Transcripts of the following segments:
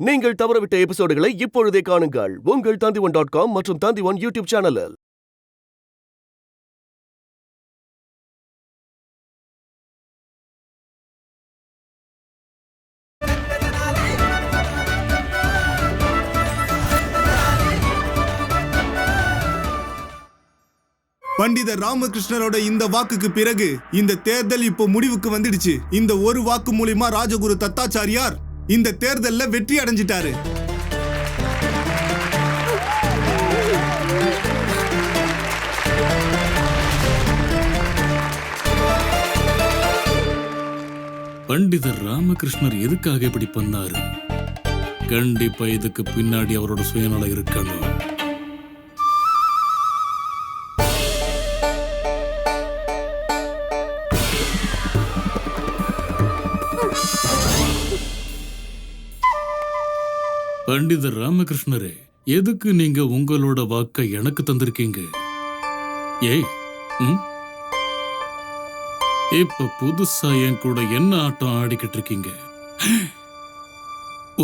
நீங்கள் தவறவிட்ட எபிசோடுகளை இப்பொழுதே காணுங்கள் உங்கள் Tandivan.com மற்றும் Tandivan யூடியூப் சேனலில். பண்டிதர் ராமகிருஷ்ணரோட இந்த வாக்குக்கு பிறகு இந்த தேர்தல் இப்போ முடிவுக்கு வந்துடுச்சு. இந்த ஒரு வாக்கு மூலமா ராஜகுரு தத்தாச்சாரியார் இந்த தேர்தல்ல வெற்றி அடைஞ்சிட்டாரு. பண்டிதர் ராமகிருஷ்ணர் எதுக்காக இப்படி பண்ணாரு? கண்டிப்பா இதுக்கு பின்னாடி அவரோட சுயநலம் இருக்கணும். பண்டிதர் ராமகிருஷ்ணரே, எதுக்கு நீங்க உங்களோட வாக்கை எனக்கு தந்திருக்கீங்க? ஏய், இப்ப புதுசா என் கூட என்ன ஆட்டம் ஆடிக்கிட்டு இருக்கீங்க?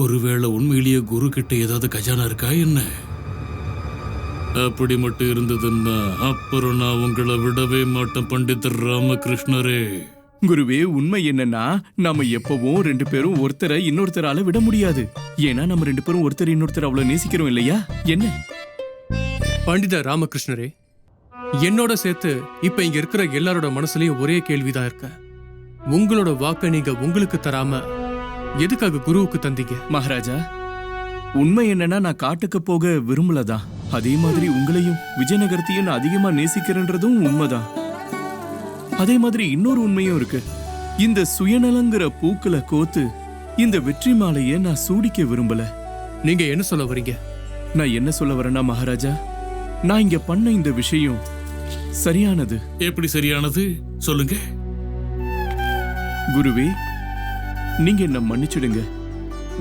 ஒருவேளை உண்மையிலேயே குரு கிட்ட ஏதாவது கஜானா இருக்கா என்ன? அப்படி மட்டும் இருந்ததுன்னா அப்புறம் நான் உங்களை விடவே மாட்டேன் பண்டிதர் ராமகிருஷ்ணரே. குருவே, உண்மை என்னன்னா நம்ம எப்பவும் ரெண்டு பேரும் ஒருத்தரை இன்னொருத்தரால விட முடியாது. ஏன்னா நம்ம ரெண்டு பேரும் ஒருத்தர் இன்னொருத்தர் அவ்வளவு நேசிக்கிறோம் இல்லையா? என்ன பண்டித ராமகிருஷ்ணரே, என்னோட சேர்த்து இப்ப இங்க இருக்கிற எல்லாரோட மனசுலயும் ஒரே கேள்விதான் இருக்க. உங்களோட வாக்க நீங்க உங்களுக்கு தராம எதுக்காக குருவுக்கு தந்தீங்க? மகாராஜா, உண்மை என்னன்னா நான் காட்டுக்கு போக விரும்பலதான். அதே மாதிரி உங்களையும் விஜயநகரத்தையும் நான் அதிகமா நேசிக்கிறேன்றதும் உண்மைதான். அதே மாதிரி இன்னொரு உண்மையும் இருக்கு. இந்த சுயநலங்கிற பூக்களை கோத்து இந்த வெற்றி மாலையை நான் சூடிக்க விரும்பல. நீங்க என்ன சொல்ல வரீங்க? நான் என்ன சொல்ல வரேன்னா மகாராஜா, நான் இங்க பண்ண இந்த விஷயம் சரியானது. எப்படி சரியானது சொல்லுங்க. குருவே, நீங்க என்ன மன்னிச்சிடுங்க.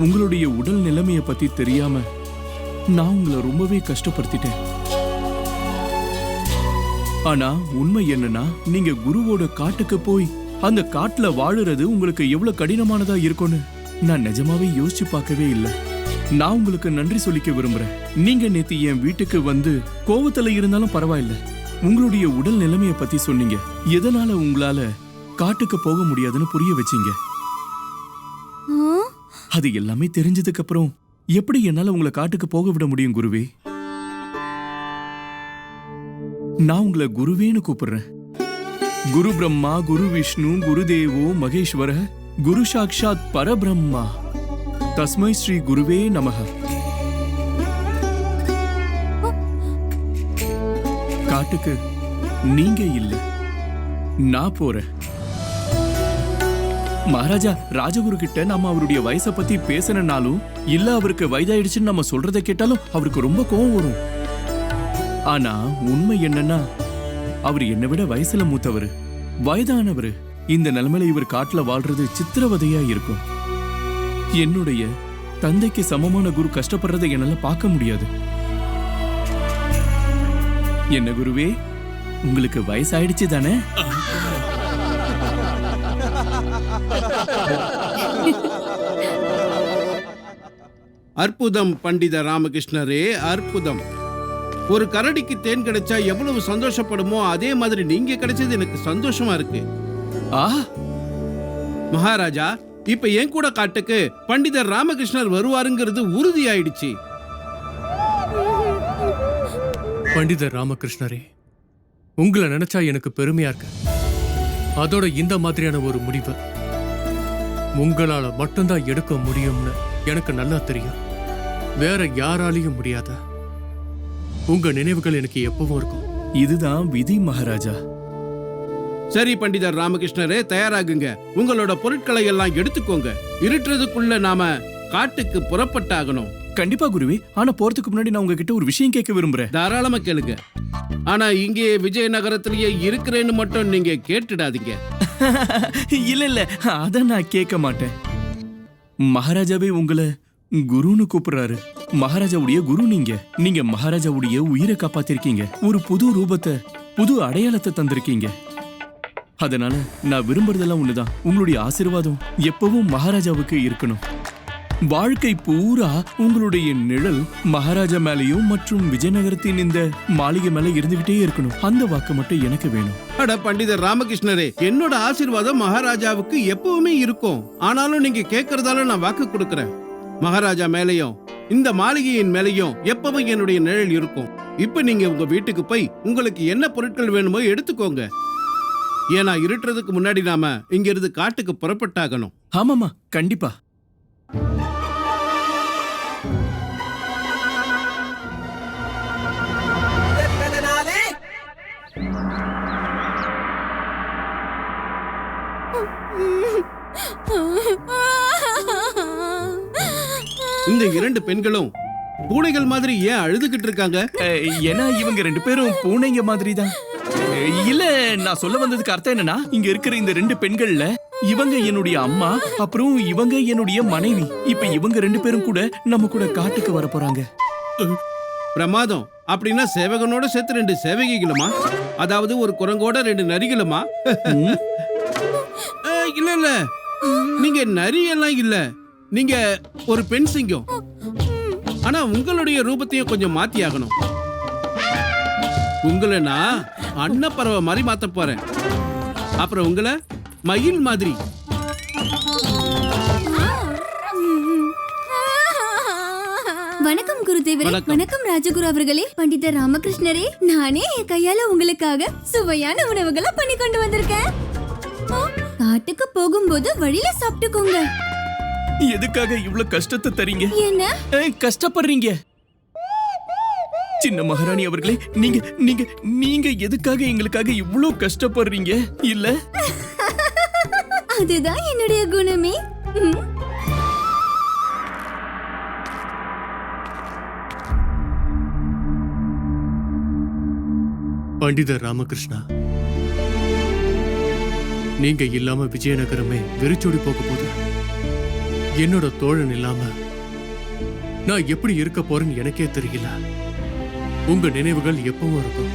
உங்களுடைய உடல் நிலைமைய பத்தி தெரியாம நான் உங்களை ரொம்பவே கஷ்டப்படுத்திட்டேன். ஆனா உண்மை என்னன்னா, நீங்க குருவோட காட்டுக்கு போய் அந்த காட்டுல வாழுறது உங்களுக்கு எவ்வளவு கடினமானதா இருக்கும்னு நான் நிஜமாவே யோசிச்சு பார்க்கவே இல்லை. நான் உங்களுக்கு நன்றி சொல்லிக்க விரும்புறேன். நீங்க நேத்து என் வீட்டுக்கு வந்து கோவத்துல இருந்தாலும் பரவாயில்ல, உங்களுடைய உடல் நிலைமைய பத்தி சொன்னீங்க. எதனால உங்களால காட்டுக்கு போக முடியாதுன்னு புரிய வச்சீங்க. அது எல்லாமே தெரிஞ்சதுக்கு அப்புறம் எப்படி என்னால உங்களை காட்டுக்கு போக விட முடியும் குருவே? நான் உங்களை குருவேன்னு கூப்பிடுறேன். குரு பிரம்மா, குரு விஷ்ணு, குரு தேவோ மகேஸ்வர, குரு சாக்ஷாத் பரபிரம்மா, தஸ்மை ஸ்ரீ குருவே நமஹ. காட்டுக்கு நீங்க இல்ல, நான் போறேன். மகாராஜா, ராஜகுரு கிட்ட நம்ம அவருடைய வயசை பத்தி பேசணும்னாலும் இல்ல அவருக்கு வயதாயிடுச்சுன்னு நம்ம சொல்றதை கேட்டாலும் அவருக்கு ரொம்ப கோவம் வரும். ஆனா உண்மை என்னன்னா, அவர் என்னை விட வயசுல மூத்தவர், வயதானவர். இந்த நிலைமையில இவர் காட்டுல வாழ்றது சித்திரவதையா இருக்கும். என்னுடைய தந்தைக்கு சமமான குரு கஷ்டப்படுறதை என்னால பார்க்க முடியாது. என்ன குருவே, உங்களுக்கு வயசாயிடுச்சு தானே? அற்புதம் பண்டித ராமகிருஷ்ணரே, அற்புதம். ஒரு கரடிக்கு தேன் கிடைச்சா எவ்வளவு சந்தோஷப்படுமோ அதே மாதிரி நீங்க கிடைச்சது எனக்கு சந்தோஷமா இருக்கு. மகாராஜா, இப்ப என் கூட காட்டுக்கு பண்டிதர் ராமகிருஷ்ணர் வருவாருங்கிறது உறுதியாயிடுச்சு. பண்டிதர் ராமகிருஷ்ணரே, உங்களை நினைச்சா எனக்கு பெருமையா இருக்கு. அதோட இந்த மாதிரியான ஒரு முடிவை உங்களால மட்டும்தான் எடுக்க முடியும்னு எனக்கு நல்லா தெரியும். வேற யாராலையும் முடியாத உங்க நினைவுகள் எனக்கு எப்பவும் இருக்கும். இதுதான் விதி மகாராஜா. சரி பண்டிதர் ராமகிருஷ்ணரே, தயாராகுங்க. உங்களோட பொருட்களை எல்லாம் எடுத்துக்கோங்க. இருட்டுறதுக்குள்ள நாம காட்டுக்கு புறப்பட்டாகணும். கண்டிப்பா குருவே. ஆனா போறதுக்கு முன்னாடி நான் உங்ககிட்ட ஒரு விஷயம் கேட்க விரும்புறேன். தாராளமா கேளுங்க. ஆனா இங்கே விஜயநகரத்திலேயே இருக்கிறேன்னு மட்டும் நீங்க கேட்டுடாதீங்க. இல்ல இல்ல, அத நான் கேட்க மாட்டேன். மகாராஜாவே உங்களை குருன்னு கூப்பிடுறாரு. மகாராஜாவுடைய குரு நீங்க மகாராஜாவுடைய உயிரை காப்பாத்திருக்கீங்க. ஒரு புது ரூபத்தை, புது அடையாளத்தை தந்திருக்கீங்க. அதனால நான் விரும்புறதெல்லாம் ஒண்ணுதான். உங்களுடைய ஆசீர்வாதம் எப்பவும் மகாராஜாவுக்கு இருக்கணும். வாழ்க்கை பூரா உங்களுடைய நிழல் மகாராஜா மேலயும் மற்றும் விஜயநகரத்தின் இந்த மாளிகை மேல இருந்துகிட்டே இருக்கணும். அந்த வாக்கு மட்டும் எனக்கு வேணும். அட பண்டிதர் ராமகிருஷ்ணரே, என்னோட ஆசீர்வாதம் மகாராஜாவுக்கு எப்பவுமே இருக்கும். ஆனாலும் நீங்க கேட்கறதால நான் வாக்கு கொடுக்கறேன். மகாராஜா மேலையும் இந்த மாளிகையின் மேலையும் எப்பவும் என்னுடைய நிழல் இருக்கும். இப்ப நீங்க உங்க வீட்டுக்கு போய் உங்களுக்கு என்ன பொருட்கள் வேணுமோ எடுத்துக்கோங்க. ஏன்னா இருட்டுறதுக்கு முன்னாடி நாம இங்க இருந்து காட்டுக்கு புறப்பட்டாகணும். ஆமாமா, கண்டிப்பா. இந்த இரண்டு பெண்களும் பூனைகள் மாதிரி ஏன் அழுதுகிட்டு இருக்காங்க? ஏன்னா இவங்க ரெண்டு பேரும் பூனைங்க மாதிரி தான். இல்ல, நான் சொல்ல வந்ததுக்கு அர்த்தம் என்னன்னா, இங்க இருக்கிற இந்த ரெண்டு பெண்கள்ல இவங்க என்னுடைய அம்மா, அப்புறம் இவங்க என்னுடைய மனைவி. இப்ப இவங்க ரெண்டு பேரும் கூட நம்ம கூட காட்டுக்கு வர போறாங்க. பிரமாதம். அப்படின்னா சேவகனோட சேர்த்து 2 சேவகிகளுமா? அதாவது ஒரு குரங்கோட 2 நரிகளுமா? இல்ல இல்ல, நீங்க நரி எல்லாம் இல்ல, நீங்க ஒரு பெண் சிங்கம். ஆனா உங்களுடைய ரூபத்தையும் கொஞ்சம் மாத்தி ஆகணும். உங்களை நான் அன்னப்பறவை மாதிரி மாத்த போறேன். அப்புறம் உங்களை மயில் மாதிரி. வணக்கம் குருதேவரே. வணக்கம் ராஜகுரு அவர்களே. பண்டிதர் ராமகிருஷ்ணரே, நானே என் கையால உங்களுக்காக சுவையான உணவுகளை பண்ணி கொண்டு வந்திருக்கேன். காட்டுக்கு போகும்போது வழியில சாப்பிட்டுக்கோங்க. எதுக்காக இவ்வளவு கஷ்டத்தை தரீங்க? என்ன கஷ்டப்படுறீங்க? சின்ன மகாராணி அவர்களே, நீங்க நீங்க நீங்க எதுக்காக எங்களுக்காக இவ்வளவு கஷ்டப்படுறீங்க? இல்ல, அதுதான் என்னுடைய குணமே. பண்டிதர் ராமகிருஷ்ணா, நீங்க இல்லாம விஜயநகரமே வெறிச்சோடி போக போகுது. என்னோட தோழன் இல்லாம நான் எப்படி இருக்க போறேன்னு எனக்கே தெரியல. உங்க நினைவுகள் எப்பவும் இருக்கும்.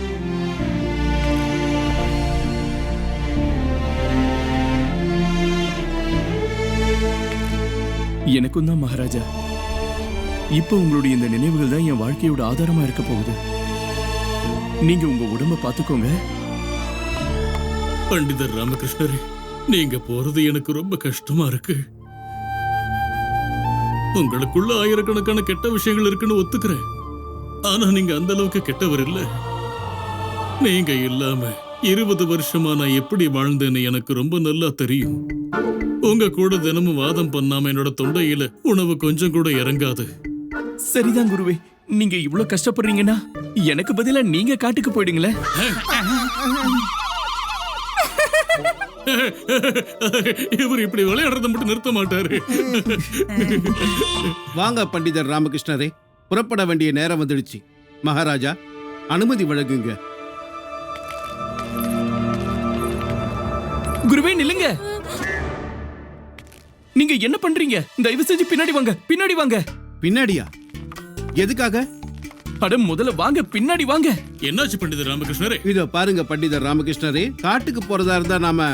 எனக்கும் தான் மகாராஜா. இப்ப உங்களுடைய இந்த நினைவுகள் தான் என் வாழ்க்கையோட ஆதாரமா இருக்க போகுது. நீங்க உங்க உடம்ப பாத்துக்கோங்க. பண்டிதர் ராமகிருஷ்ணரே, நீங்க போறது எனக்கு ரொம்ப கஷ்டமா இருக்கு. உங்களுக்குள்ள ஆயிரக்கணக்கான கெட்ட விஷயங்கள் இருக்குன்னு ஒத்துக்கிறேன். ஆனா நீங்க அந்த அளவுக்கு கெட்டவர் இல்ல. நீங்க இல்லாம 20 வருஷமா நான் எப்படி வாழ்ந்தேன்னு எனக்கு ரொம்ப நல்லா தெரியும். உங்க கூட தினமும் வாதம் பண்ணாம என்னோட தொண்டையில உணவு கொஞ்சம் கூட இறங்காது. சரிதான் குருவே, நீங்க இவ்வளவு கஷ்டப்படுறீங்கன்னா எனக்கு பதிலா நீங்க காட்டுக்கு போயிடுங்களேன். இவர் இப்படி விளையாடுறத மட்டும் நிறுத்த மாட்டாரு. வாங்க பண்டிதர் ராமகிருஷ்ணரே, புறப்பட வேண்டிய நேரம் வந்துடுச்சு. மகாராஜா, அனுமதி வழங்குங்க. குருவே நில்லுங்க. நீங்க என்ன பண்றீங்க? தயவு செஞ்சு பின்னாடி வாங்க, பின்னாடி வாங்க. பின்னாடியா? எதுக்காக? அட முதல்ல வாங்க, பின்னாடி வாங்க. என்னாச்சு பண்டிதர் ராமகிருஷ்ணரே? இதோ பாருங்க பண்டிதர் ராமகிருஷ்ணரே, காட்டுக்கு போறதா இருந்தா நாம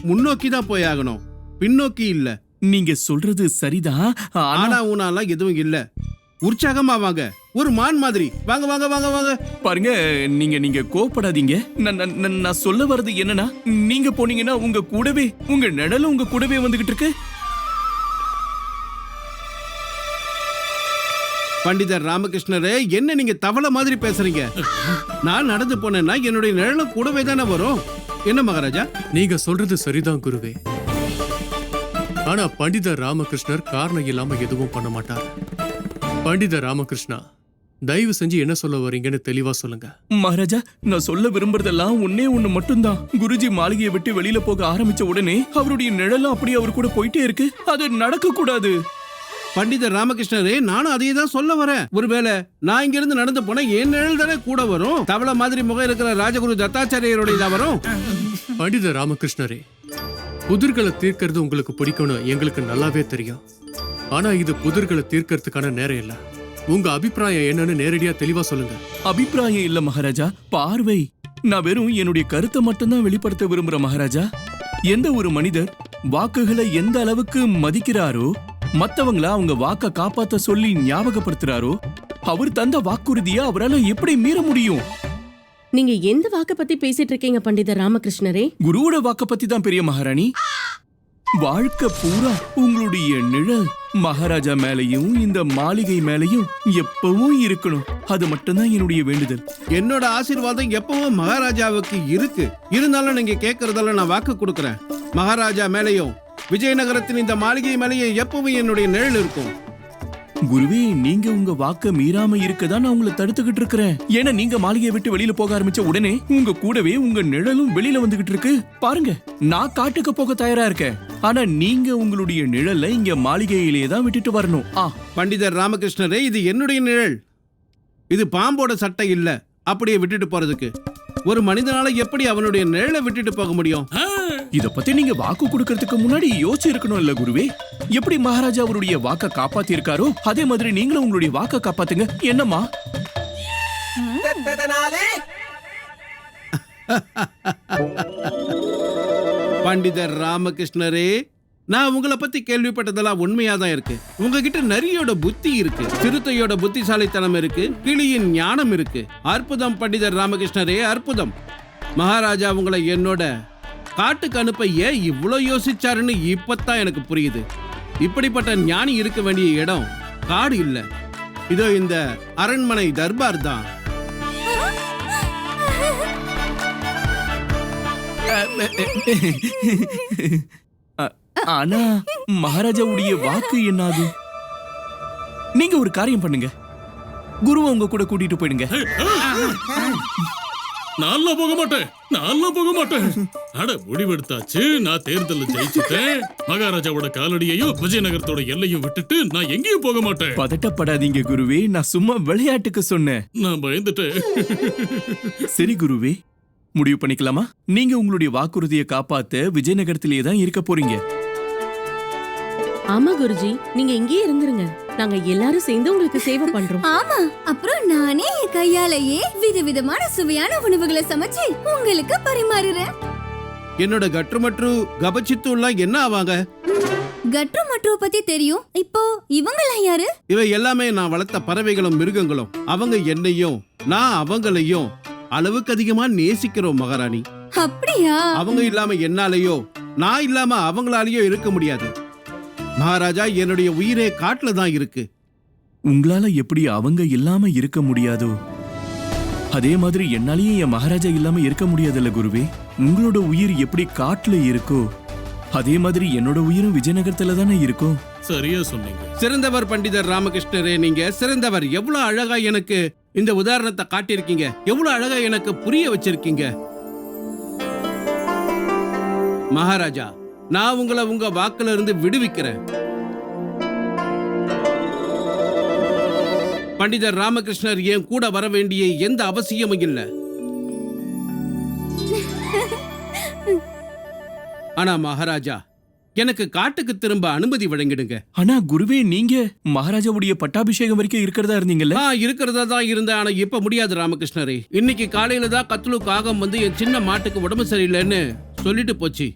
முன்னோக்கி தான் போய் ஆகணும், பின்னோக்கி இல்ல. நீங்க சொல்றது சரிதான். ஆனா ஊனாலாம் எதுவும் இல்ல. உற்சாகமா வாங்க, ஒரு மான் மாதிரி வாங்க வாங்க வாங்க வாங்க. பாருங்க, நீங்க கோபப்படாதீங்க. நான் சொல்ல வர்றது என்னன்னா, நீங்க போனீங்கன்னா உங்க கூடவே உங்க நிழலும் உங்க கூடவே வந்துகிட்டு இருக்கு. பண்டிதர் ராமகிருஷ்ணரே, என்ன நீங்க தவளை மாதிரி பேசுறீங்க? நான் நடந்து போனேன்னா என்னுடைய நிழலும் கூடவே தானே வரும். என்ன மகாராஜா? நீங்க சொல்றது சரிதான் குருவே. ஆனா பண்டிதர் ராமகிருஷ்ணர் காரணம் இல்லாம எதுவும் பண்ண மாட்டார். பண்டிதர் ராமகிருஷ்ணா, தயவு செஞ்சு என்ன சொல்ல வரீங்கன்னு தெளிவா சொல்லுங்க. மகாராஜா, நான் சொல்ல விரும்புறதெல்லாம் ஒன்னே ஒண்ணு மட்டும்தான். குருஜி மாளிகையை விட்டு வெளியில போக ஆரம்பிச்ச உடனே அவருடைய நிழலும் அப்படியே அவர் கூட போயிட்டே இருக்கு. அது நடக்க கூடாது. பண்டிதர் ராமகிருஷ்ணரே, நானும் அதையே தான் சொல்ல வரேன். ஒருவேளை நான் இங்க இருந்து நடந்து போனா என் நிழல் தானே கூட வரும். தவளை மாதிரி முகம் இருக்கிற ராஜகுரு தத்தாச்சாரியருடைய தான் வரும். பண்டிதர் ராமகிருஷ்ணரே, புதிர்களை தீர்க்கிறது உங்களுக்கு பிடிக்கும்னு எங்களுக்கு நல்லாவே தெரியும். ஆனா இது புதிர்களை தீர்க்கறதுக்கான நேரம் இல்ல. உங்க அபிப்பிராயம் என்னன்னு நேரடியா தெளிவா சொல்லுங்க. அபிப்பிராயம் இல்ல மகாராஜா, பார்வை. நான் வெறும் என்னுடைய கருத்தை மட்டும்தான் வெளிப்படுத்த விரும்புறேன் மகாராஜா. எந்த ஒரு மனிதர் வாக்குகளை எந்த அளவுக்கு மதிக்கிறாரோ மத்தவங்கள அவங்க வாக்க காப்பாத்த சொல்லி ஞாபகப்படுத்துறாரோ அவர் தந்த வாக்குறுதியை அவரால எப்படி மீற முடியும்? நீங்க எந்த வாக்க பத்தி பேசிட்டு இருக்கீங்க பண்டிதர் ராமகிருஷ்ணரே? குருவோட வாக்க பத்தி தான் பெரிய மகாராணி. வாழ்க்கை பூரா உங்களுடைய நிழல் மகாராஜா மேலையும் இந்த மாளிகை மேலையும் எப்பவும் இருக்கணும். அது மட்டும்தான் என்னுடைய வேண்டுதல். என்னோட ஆசீர்வாதம் எப்பவும் மகாராஜாவுக்கு இருக்கு. இருந்தாலும் நீங்க கேட்கறதால நான் வாக்கு கொடுக்கறேன். மகாராஜா மேலையும் விஜயநகரத்தின் இந்த மாளிகை மேலையும் எப்பவும் என்னுடைய நிழல் இருக்கும். குருவே, நீங்க உங்க வாக்க மீறாம இருக்கதான் நான் உங்களை தடுத்துக்கிட்டு இருக்கிறேன். ஏன்னா நீங்க மாளிகையை விட்டு வெளியில போக ஆரம்பிச்ச உடனே உங்க கூடவே உங்க நிழலும் வெளியில வந்துகிட்டு இருக்கு. பாருங்க, நான் காட்டுக்கு போக தயாரா இருக்கேன். ஆனா நீங்க உங்களுடைய நிழலை இங்க மாளிகையிலேயே தான் விட்டுட்டு வரணும். பண்டிதர் ராமகிருஷ்ணரே, இது என்னுடைய நிழல். இது பாம்போட சட்டை இல்ல அப்படியே விட்டுட்டு போறதுக்கு. ஒரு மனிதனால எப்படி அவனுடைய நிழலை விட்டுட்டு போக முடியும்? இத பத்தி நீங்க வாக்கு கொடுக்கறதுக்கு முன்னாடி யோசிச்சு இருக்கணும் இல்ல குருவே? எப்படி மகாராஜா அவருடைய வாக்க காப்பாத்தி இருக்காரோ அதே மாதிரி நீங்களும் உங்களுடைய வாக்க காப்பாத்துங்க. என்னம்மா? பண்டிதர் ராமகிருஷ்ணரே, நான் உங்களை பத்தி கேள்விப்பட்டதெல்லாம் உண்மையாதான் இருக்கு. உங்ககிட்ட நரியோட புத்தி இருக்கு, சிறுத்தையோட புத்திசாலித்தனம் இருக்கு, கிளியின் ஞானம் இருக்கு. அற்புதம் பண்டிதர் ராமகிருஷ்ணரே, அற்புதம். மகாராஜா உங்களை என்னோட காட்டுக்கு அனுப்ப ஏன் இவ்வளோ யோசிச்சாருன்னு இப்பத்தான் எனக்கு புரியுது. இப்படிப்பட்ட ஞானி இருக்க வேண்டிய இடம் காடு இல்ல, இதோ இந்த அரண்மனை தர்பார் தான். ஆனா மகாராஜாவுடைய வாக்கு என்னது? நீங்க ஒரு காரியம் பண்ணுங்க, குருவை உங்க கூட கூட்டிட்டு போயிடுங்க. நான் போக மாட்டேன். அட, முடிவெடுத்தாச்சு. நான் தேர்தல ஜெயிச்சுட்டேன். மகாராஜாவோட காலடியையும் விஜயநகரத்தோட எல்லையும் விட்டுட்டு நான் எங்கேயும் போக மாட்டேன். பதட்டப்படாதீங்க குருவே, நான் சும்மா விளையாட்டுக்கு சொன்னேன். நான் பயந்துட்டேன். சரி குருவே, முடிவு பண்ணிக்கலாமா? நீங்க உங்களுடைய வாக்குறுதியை காப்பாத்த விஜயநகரத்திலேயே தான் இருக்க போறீங்க. ஆமா குருஜி, நீங்க இங்கேயே இருந்துருங்க. நாங்க எல்லாரும் சேர்ந்து உங்களுக்கு சேவை பண்றோம். ஆமா, அப்புறம் நானே என் கையாலேயே விதவிதமான சுவையான உணவுகளை சமைச்சு உங்களுக்கு பரிமாறுறேன். என்னோட கட்டுமற்று கபச்சித்துலாம் என்ன ஆவாங்க? கட்ரு மட்ரு பத்தி தெரியும். இப்போ இவங்கெல்லாம் யாரு? இவை எல்லாமே நான் வளர்த்த பறவைகளும் மிருகங்களும். அவங்க என்னையும் நான் அவங்களையும் அளவுக்கு அதிகமா நேசிக்கிறோம் மகாராணி. அப்படியா? அவங்க இல்லாம என்னாலேயோ நான் இல்லாம அவங்களாலேயோ இருக்க முடியாது. மகாராஜா, என்னுடைய உயிரே காட்டுல தான் இருக்கு. உங்களால எப்படி அவங்க இல்லாம இருக்க முடியாதோ அதே மாதிரி என்னாலேயே என் மகாராஜா இல்லாம இருக்க முடியாதுல்ல குருவே? உங்களோட உயிர் எப்படி காட்டுல இருக்கோ அதே மாதிரி என்னோட உயிரும் விஜயநகரத்துல தானே இருக்கும். சரியா சொன்னீங்க. சிறந்தவர் பண்டிதர் ராமகிருஷ்ணரே, நீங்க சிறந்தவர். எவ்வளவு அழகா எனக்கு இந்த உதாரணத்தை காட்டியிருக்கீங்க, எவ்வளவு அழகா எனக்கு புரிய வச்சிருக்கீங்க. மகாராஜா, நான் உங்களை உங்க வாக்குல இருந்து விடுவிக்கிறேன். பண்டிதர் ராமகிருஷ்ணர் என் கூட வர வேண்டிய எந்த அவசியமும் இல்லை. ஆனா மகாராஜா, எனக்கு காட்டுக்கு திரும்ப அனுமதி வழங்கிடுங்க. ஆனா குருவே, நீங்க மகாராஜாவுடைய பட்டாபிஷேகம் வரைக்கும் இருக்கிறதா இருந்தீங்கல்ல? இருக்கிறதா தான் இருந்தேன். ஆனா இப்ப முடியாது ராமகிருஷ்ணரே. இன்னைக்கு காலையில தான் கத்லு காகம் வந்து என் சின்ன மாட்டுக்கு உடம்பு சரியில்லைன்னு சொல்லிட்டு போச்சு.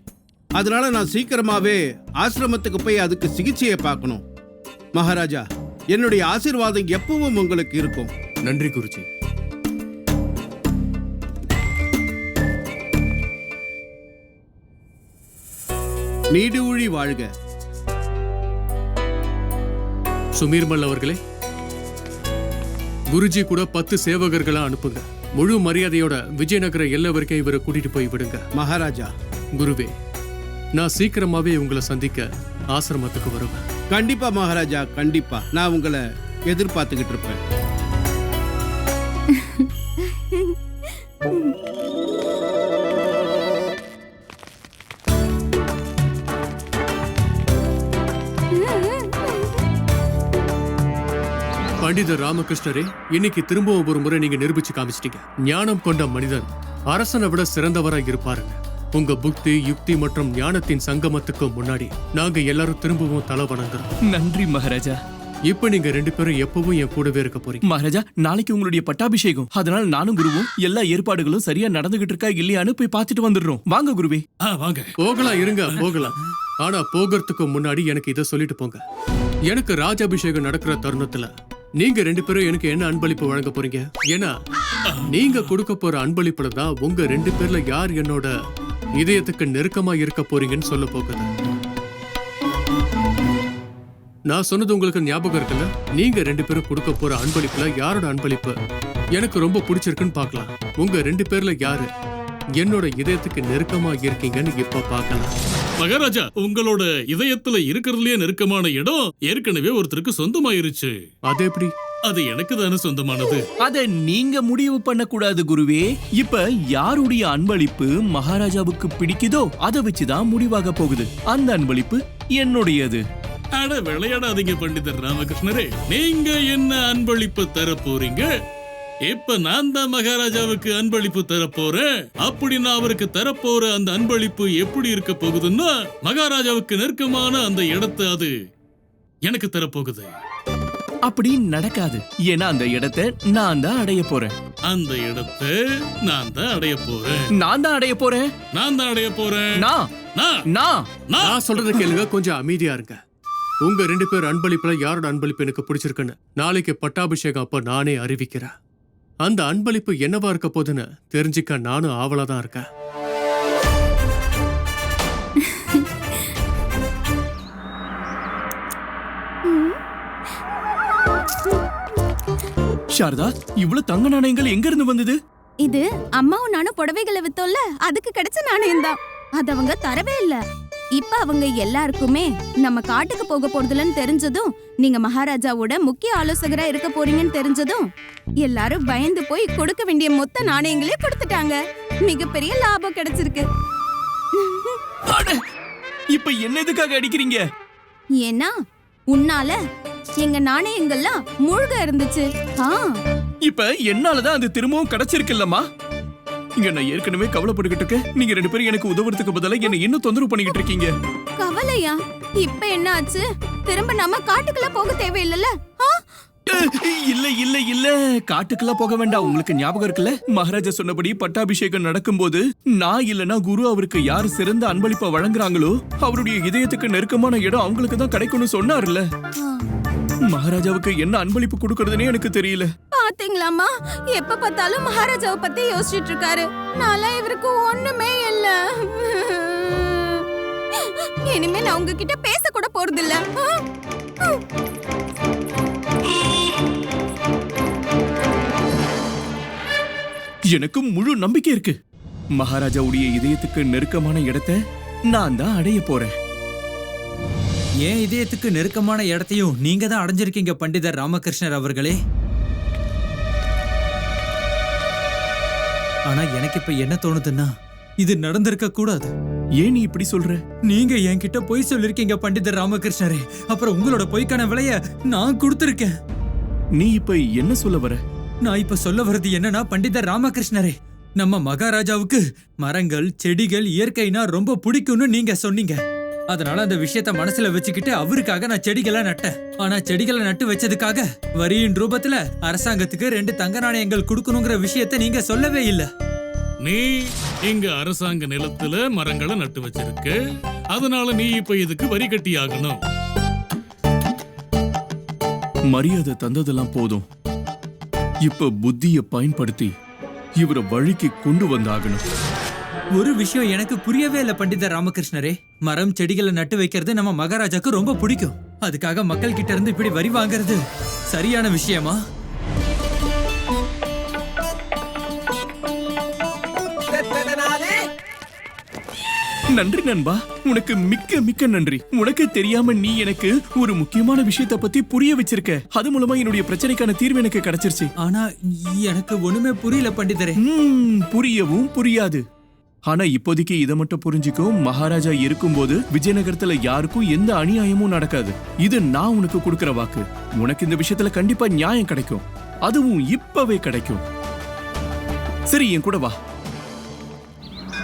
அதனால நான் சீக்கிரமாவே ஆசிரமத்துக்கு போய் அதுக்கு சிகிச்சையை பார்க்கணும். மகாராஜா, என்னுடைய ஆசீர்வாதம் எப்பவும் உங்களுக்கு இருக்கும். நன்றி குருஜி. நீடூழி வாழ்க. சுமீர்மல் அவர்களே, குருஜி கூட 10 சேவகர்களா அனுப்புங்க. முழு மரியாதையோட விஜயநகர எல்லை வரைக்கும் இவரை கூட்டிட்டு போய் விடுங்க. மகாராஜா, குருவே, நான் சீக்கிரமாவே உங்களை சந்திக்க ஆசிரமத்துக்கு வருவேன். கண்டிப்பா மகாராஜா, கண்டிப்பா. நான் உங்களை எதிர்பார்த்துக்கிட்டு இருப்பேன். பண்டிதர் ராமகிருஷ்ணரே, இன்னைக்கு திரும்பவும் ஒரு முறை நீங்க நிரூபிச்சு காமிச்சிட்டீங்க. ஞானம் கொண்ட மனிதன் அரசனை விட சிறந்தவரா இருப்பாருங்க. உங்க புத்தி, யுக்தி மற்றும் ஞானத்தின் சங்கமத்துக்கு முன்னாடி நாங்க எல்லாரும் திரும்பவும் தலை வணங்குறோம். நன்றி மகாராஜா. இப்ப நீங்க 2 பேரும் எப்பவும் என் கூடவே இருக்க போறீங்க. மகாராஜா, நாளைக்கு உங்களுடைய பட்டாபிஷேகம். அதனால நானும் குருவும் எல்லா ஏற்பாடுகளும் சரியா நடந்துகிட்டு இருக்கா இல்லையான்னு போய் பார்த்துட்டு வந்துடுறோம். வாங்க குருவே. வாங்க போகலாம், இருங்க போகலாம். ஆனா போகிறதுக்கு முன்னாடி எனக்கு இதை சொல்லிட்டு போங்க. எனக்கு ராஜாபிஷேகம் நடக்கிற தருணத்துல நீங்க 2 பேரும் எனக்கு என்ன அன்பளிப்பு வழங்க போறீங்க? ஏன்னா நீங்க கொடுக்க போற அன்பளிப்புல தான் உங்க 2 பேர்ல யார் என்னோட இதயத்துக்கு நெருக்கமா இருக்க போறீங்கன்னு சொல்ல போகுது. நான் சொன்னது உங்களுக்கு ஞாபகம் இருக்குல்ல? நீங்க 2 பேரும் கொடுக்க போற அன்பளிப்புல யாரோட அன்பளிப்பு எனக்கு ரொம்ப பிடிச்சிருக்குன்னு பார்க்கலாம். உங்க 2 பேர்ல யாரு என்னோட இதயத்துக்கு நெருக்கமா இருக்கீங்கன்னு இப்ப பார்க்கலாம். மகாராஜா, உங்களோட இதயத்துல இருக்கிறதுலயே நெருக்கமான இடம் ஏற்கனவே ஒருத்தருக்கு சொந்தமாயிருச்சு. அது எப்படி? அது எனக்கு தானே சொந்தமானது. அத நீங்க முடிவு பண்ணக்கூடாது குருவே. இப்ப யாருடைய அன்பளிப்பு மகாராஜாவுக்கு பிடிக்குதோ அதை வச்சுதான் முடிவாக போகுது. அந்த அன்பளிப்பு என்னுடையது. அட விளையாடாதீங்க பண்டிதர் ராமகிருஷ்ணரே. நீங்க என்ன அன்பளிப்பு தர போறீங்க? இப்ப நான் தான் மகாராஜாவுக்கு அன்பளிப்பு தரப்போறேன். அப்படி நான் அவருக்கு தரப்போற அந்த அன்பளிப்பு எப்படி இருக்க போகுதுன்னா, மகாராஜாவுக்கு நெருக்கமான அந்த இடத்தை அது எனக்கு தரப்போகுது. அப்படி நடக்காது. ஏன்னா அந்த இடத்தை நான் தான் அடைய போறேன். அந்த இடத்தை நான் தான் அடைய போறேன். நான் தான் அடைய போறேன். நான் தான் அடைய போறேன். நான் நான் நான் நான் சொல்றத கேளுங்க, கொஞ்சம் அமைதியா இருங்க. உங்க 2 பேர் அன்பளிப்புல யாரோட அன்பளிப்பு எனக்கு பிடிச்சிருக்குன்னு நாளைக்கு பட்டாபிஷேகம் அப்ப நானே அறிவிக்கிறேன். அந்த அன்பளிப்பு என்னவா இருக்க போதுன்னு தெரிஞ்சுக்க நானும் ஆவலா தான் இருக்கேன். சாரதா, இவ்வளவு தங்க நாணயங்கள் எங்க இருந்து வந்தது? இது அம்மாவும் நானும் புடவைகளை வித்தோம்ல, அதுக்கு கிடைச்ச நாணயம் தான். அது அவங்க தரவே இல்ல. இப்ப அவங்க எல்லாருக்குமே நம்ம காட்டுக்கு போக போறதுலன்னு தெரிஞ்சதும், நீங்க மகாராஜாவோட முக்கிய ஆலோசகரா இருக்க போறீங்கன்னு தெரிஞ்சதும் எல்லாரும் பயந்து போய் கொடுக்க வேண்டிய மொத்த நாணயங்களே கொடுத்துட்டாங்க. மிகப்பெரிய லாபம் கிடைச்சிருக்கு. அட, இப்ப என்ன எதுக்காக அடிக்கிறீங்க? ஏன்னா உன்னால எங்க நாணயங்கள்லாம் மூழ்க இருந்துச்சு. இப்ப என்னாலதான் அது திரும்பவும் கிடைச்சிருக்குல்லம்மா. இங்க நான் ஏற்கனவே கவலைப்பட்டுக்கிட்டு இருக்கேன். நீங்க 2 பேரும் எனக்கு உதவுறதுக்கு பதிலா என்ன இன்னும் தொந்தரவு பண்ணிக்கிட்டு இருக்கீங்க. கவலையா? இப்ப என்ன ஆச்சு? திரும்ப நம்ம காட்டுக்குள்ள போக தேவையில்லைல்ல? இல்ல இல்ல இல்ல, காட்டுக்கெல்லாம் போக வேண்டாம். உங்களுக்கு ஞாபகம் இருக்குல்ல, மகாராஜா சொன்னபடி பட்டாபிஷேகம் நடக்கும்போது நான் இல்லனா குரு அவருக்கு யார் சிறந்த அன்பளிப்பை வழங்குறாங்களோ அவருடைய இதயத்துக்கு நெருக்கமான இடம் அவங்களுக்கு தான் கிடைக்கும்னு சொன்னார்ல. மகாராஜாவுக்கு என்ன அன்பளிப்பு கொடுக்கறதுனே எனக்கு தெரியல. பாத்தீங்களாமா, எப்ப பார்த்தாலும் மகாராஜாவை பத்தி யோசிச்சுட்டு இருக்காரு. நாளா இவருக்கு ஒண்ணுமே இல்ல. இனிமே நான் உங்ககிட்ட பேச கூட போறதில்ல. எனக்கு முழு நம்பிக்கை இருக்கு. மகாராஜாவுடைய இதயத்துக்கு நெருக்கமான இடத்தை நான் தான் அடைய போறேன். ஏன் இதயத்துக்கு நெருக்கமான இடத்தையும் நீங்க தான் அடைஞ்சிருக்கீங்க பண்டிதர் ராமகிருஷ்ணர் அவர்களே. ஆனா எனக்கு இப்ப என்ன தோணுதுன்னா, இது நடந்திருக்க கூடாது. ஏன் நீ இப்படி சொல்ற? நீங்க என்கிட்ட பொய் சொல்லிருக்கீங்க பண்டிதர் ராமகிருஷ்ணரே. அப்புறம் உங்களோட பொய்க்கான விலைய நான் கொடுத்திருக்கேன். நீ இப்ப என்ன சொல்ல வர? நான் இப்ப சொல்ல வர்றது என்னன்னா பண்டிதர் ராமகிருஷ்ணரே, நம்ம மகாராஜாவுக்கு மரங்கள் செடிகள் இயற்கைனா ரொம்ப பிடிக்கும்னு நீங்க சொன்னீங்க. அதனால அந்த விஷயத்த மனசுல வச்சுக்கிட்டு அவருக்காக நான் செடிகளை நட்டேன். ஆனா செடிகளை நட்டு வச்சதுக்காக வரியின் ரூபத்துல அரசாங்கத்துக்கு 2 தங்க நாணயங்கள் கொடுக்கணுங்கிற விஷயத்த நீங்க சொல்லவே இல்ல. நீ இங்க அரசாங்க நிலத்துல மரங்களை நட்டு வச்சிருக்க. அதனால நீ இப்ப இதுக்கு வரி கட்டி ஆகணும். மரியாதை தந்ததெல்லாம் போதும். இப்ப புத்திய பயன்படுத்தி இவரை வழிக்கு கொண்டு வந்தாகணும். ஒரு விஷயம் எனக்கு புரியவே இல்ல பண்டிதர் ராமகிருஷ்ணரே. மரம் செடிகளை நட்டு வைக்கிறது நம்ம மகாராஜாக்கு ரொம்ப பிடிக்கும். அதுக்காக மக்கள் கிட்ட இருந்து இப்படி வரி வாங்குறது சரியான விஷயமா? நன்றி நண்பா, உனக்கு மிக்க மிக்க நன்றி. உனக்கு தெரியாம நீ எனக்கு ஒரு முக்கியமான விஷயத்தை பத்தி புரிய வச்சிருக்க. அது மூலமா என்னுடைய பிரச்சனைக்கான தீர்வு எனக்கு கிடைச்சிருச்சு. ஆனா எனக்கு ஒண்ணுமே புரியல பண்டிதரே. புரியவும் புரியாது. ஆனா இப்போதைக்கு இதை மட்டும் புரிஞ்சுக்கும், மகாராஜா இருக்கும்போது விஜயநகரத்துல யாருக்கும் எந்த அநியாயமும் நடக்காது. இது நான் உனக்கு கொடுக்கிற வாக்கு. உனக்கு இந்த விஷயத்துல கண்டிப்பா நியாயம் கிடைக்கும். அதுவும் இப்பவே கிடைக்கும். சரி, என் கூட வா.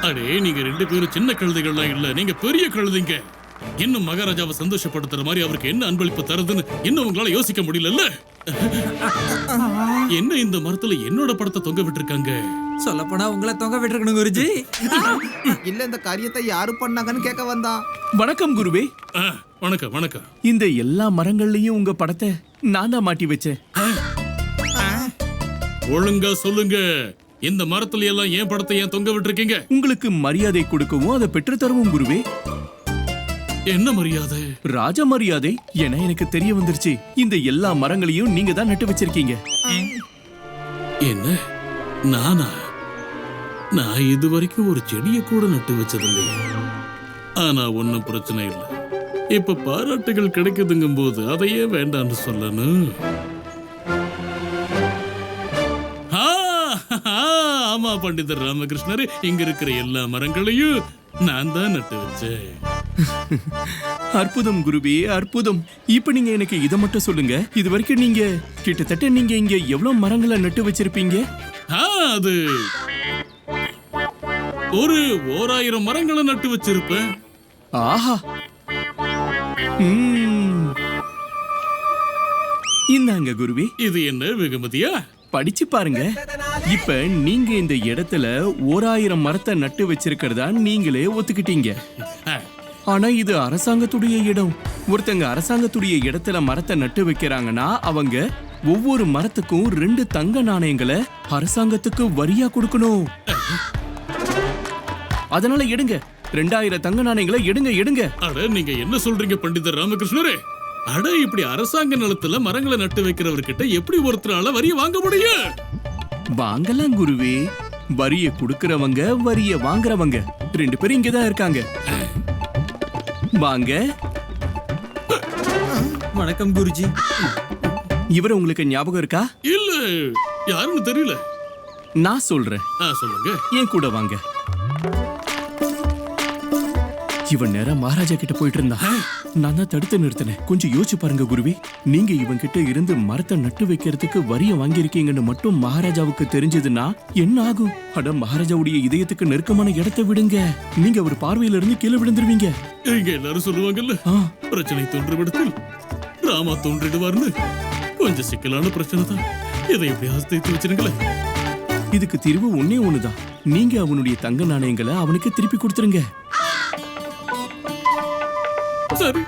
அடே, நீங்க 2 பேரும் சின்ன கழுதைகள்லாம் இல்ல, நீங்க பெரிய கழுதைங்க. இன்னும் மகாராஜாவை சந்தோஷப்படுத்துற மாதிரி அவருக்கு என்ன அன்பளிப்பு தரதுன்னு இன்னும் உங்களால யோசிக்க முடியலல்ல? என்ன இந்த மரத்துல என்னோட படத்தை தொங்க விட்டுருக்காங்க? சொல்லப்போனா உங்களை தொங்க விட்டுருக்கணும் குருஜி. இல்ல இந்த காரியத்தை யாரு பண்ணாங்கன்னு கேட்க வந்தான். வணக்கம் குருவே. வணக்கம் வணக்கம். இந்த எல்லா மரங்கள்லயும் உங்க படத்தை நான் தான் மாட்டி வச்சேன். ஒழுங்கா சொல்லுங்க, இந்த மரத்துல எல்லாம் ஏன் படத்தை ஏன் தொங்க விட்டுருக்கீங்க? உங்களுக்கு மரியாதை கொடுக்கவும் அதை பெற்று தரவும் குருவே. என்ன மரியாதை? ராஜ மரியாதை என எனக்கு தெரிய வந்துருச்சு. இந்த எல்லா மரங்களையும் நீங்க தான் நட்டு வச்சிருக்கீங்க. என்ன நானா? நான் இது வரைக்கும் ஒரு செடியை கூட நட்டு வச்சதில்லையே. ஆனா ஒன்னும் பிரச்சனை இல்லை. இப்ப பாராட்டுகள் கிடைக்குதுங்கும் போது அதையே வேண்டான்னு சொல்லணும். ஆமா பண்டிதர் ராமகிருஷ்ணர், இங்க இருக்கிற எல்லா மரங்களையும் நான் தான் நட்டு வச்சேன். அற்புதம் குருவே, அற்புதம். இப்ப நீங்க எனக்கு இதை மட்டும் சொல்லுங்க, இது வரைக்கும் நீங்க கிட்டத்தட்ட நீங்க இங்க எவ்வளவு மரங்களை நட்டு வச்சிருப்பீங்க? அது ஒரு 1000 மரங்களை நட்டு வச்சிருப்பேன். ஆஹா. இந்தாங்க குருவே. இது என்ன வெகுமதியா? படிச்சு பாருங்க. இப்ப நீங்க இந்த இடத்துல 1000 மரத்தை நட்டு வச்சிருக்கிறதா நீங்களே ஒத்துக்கிட்டீங்க. ஆனா இது அரசாங்கத்துடைய இடம். ஒருத்தங்க அரசாங்கத்துடைய இடத்துல மரத்தை நட்டு வைக்கிறாங்கன்னா அவங்க ஒவ்வொரு மரத்துக்கும் 2 தங்க நாணயங்களை அரசாங்கத்துக்கு வரியா கொடுக்கணும். அதனால எடுங்க, 2000 தங்க நாணயங்களை எடுங்க எடுங்க. அட நீங்க என்ன சொல்றீங்க பண்டிதர் ராமகிருஷ்ணரே? அட இப்படி அரசாங்க நிலத்துல மரங்களை நட்டு வைக்கிறவர்கிட்ட எப்படி ஒருத்தரால வரிய வாங்க முடியும்? வாங்கலாம் குருவே. வரிய கொடுக்கறவங்க வரிய வாங்குறவங்க 2 பேரும் இங்கதான் இருக்காங்க. வாங்க. வணக்கம் குருஜி. இவர உங்களுக்கு ஞாபகம் இருக்கா? இல்ல, யாருன்னு தெரியல. நான் சொல்றேன். சொல்லுங்க. என் கூட வாங்க. இவன் நேரம் மகாராஜா கிட்ட போயிட்டு இருந்தான். நான் தான் தடுத்து நிறுத்தினேன். கொஞ்சம் யோசிச்சு பாருங்க குருவி. நீங்க இவன் கிட்ட இருந்து மரத்தை நட்டு வைக்கிறதுக்கு வரிய வாங்கியிருக்கீங்கன்னு மட்டும் மகாராஜாவுக்கு தெரிஞ்சதுன்னா என்ன ஆகும்? அட மகாராஜாவுடைய இதயத்துக்கு நெருக்கமான இடத்தை விடுங்க. நீங்க ஒரு பார்வையில இருந்து கீழே விழுந்துருவீங்க. இங்க எல்லாரும் சொல்லுவாங்கல்ல, பிரச்சனை தோன்றுமிடத்தில் ராமா தோன்றிடுவார்னு. கொஞ்சம் சிக்கலான பிரச்சனை தான். இதை எப்படியாவது தீர்த்து வச்சிருங்களேன். இதுக்கு தீர்வு ஒன்னே ஒண்ணுதான். நீங்க அவனுடைய தங்க நாணயங்களை அவனுக்கு திருப்பி கொடுத்துருங்க. சரி.